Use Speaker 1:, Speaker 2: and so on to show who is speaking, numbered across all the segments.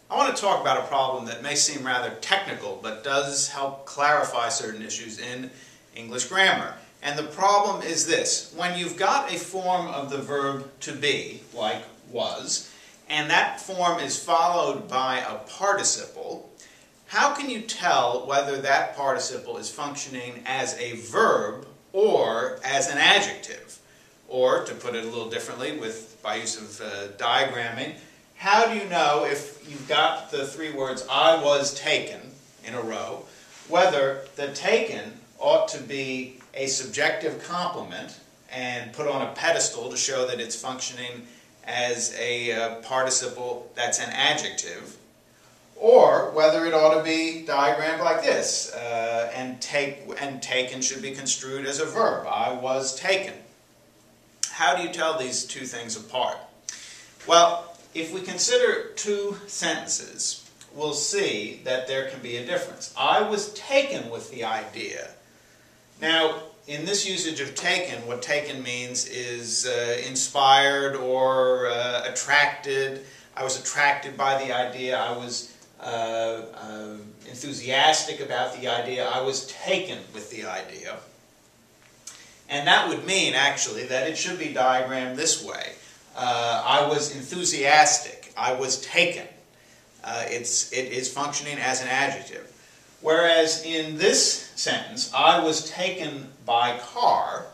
Speaker 1: I want to talk about a problem that may seem rather technical, but does help clarify certain issues in English grammar. And the problem is this: when you've got a form of the verb to be, like was, and that form is followed by a participle, how can you tell whether that participle is functioning as a verb or as an adjective? Or, to put it a little differently, by use of diagramming, how do you know, if you've got the three words "I was taken" in a row, whether the taken ought to be a subjective complement and put on a pedestal to show that it's functioning as a participle that's an adjective, or whether it ought to be diagrammed like this, and taken should be construed as a verb. I was taken. How do you tell these two things apart? Well, if we consider two sentences, we'll see that there can be a difference. I was taken with the idea. Now, in this usage of taken, what taken means is inspired or attracted. I was attracted by the idea. I was enthusiastic about the idea. I was taken with the idea. And that would mean, actually, that it should be diagrammed this way. I was enthusiastic. I was taken. It is functioning as an adjective. Whereas in this sentence, I was taken by car,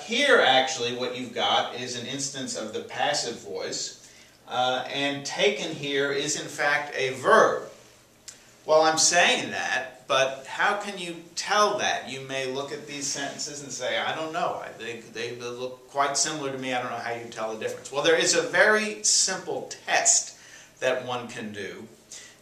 Speaker 1: here actually what you've got is an instance of the passive voice, and taken here is in fact a verb. Well, I'm saying that, but how can you tell that? You may look at these sentences and say, I don't know, they look quite similar to me, I don't know how you tell the difference. Well, there is a very simple test that one can do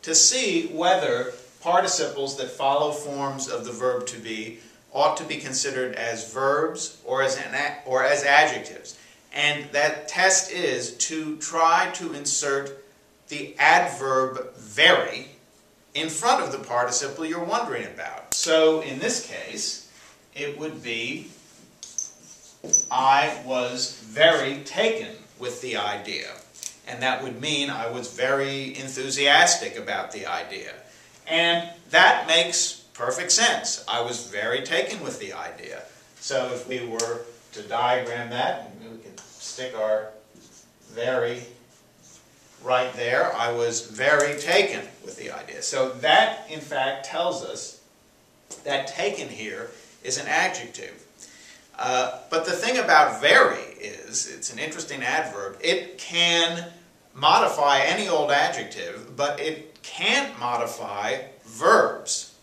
Speaker 1: to see whether participles that follow forms of the verb to be ought to be considered as verbs or as adjectives. And that test is to try to insert the adverb very in front of the participle you're wondering about. So in this case, it would be, I was very taken with the idea. And that would mean I was very enthusiastic about the idea. And that makes perfect sense. I was very taken with the idea. So if we were to diagram that, we can stick our very right there. I was very taken with the idea. So that, in fact, tells us that taken here is an adjective. But the thing about very is, it's an interesting adverb. It can modify any old adjective, but it can't modify verbs.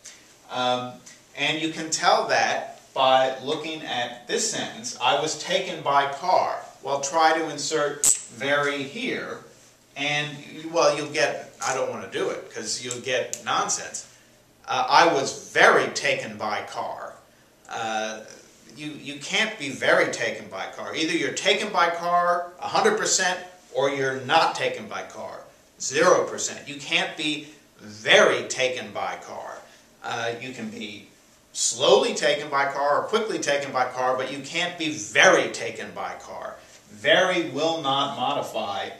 Speaker 1: And you can tell that by looking at this sentence, I was taken by car. Well, try to insert very here, and, well, you'll get, I don't want to do it, because you'll get nonsense. I was very taken by car. You can't be very taken by car. Either you're taken by car 100%, or you're not taken by car 0%. You can't be very taken by car. You can be slowly taken by car or quickly taken by car, but you can't be very taken by car. Very will not modify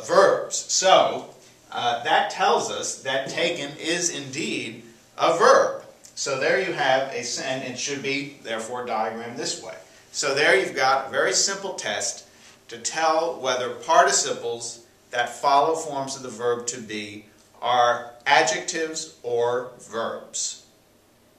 Speaker 1: verbs. So that tells us that taken is indeed a verb. So there you have and it should be therefore diagrammed this way. So there you've got a very simple test to tell whether participles that follow forms of the verb to be are adjectives or verbs.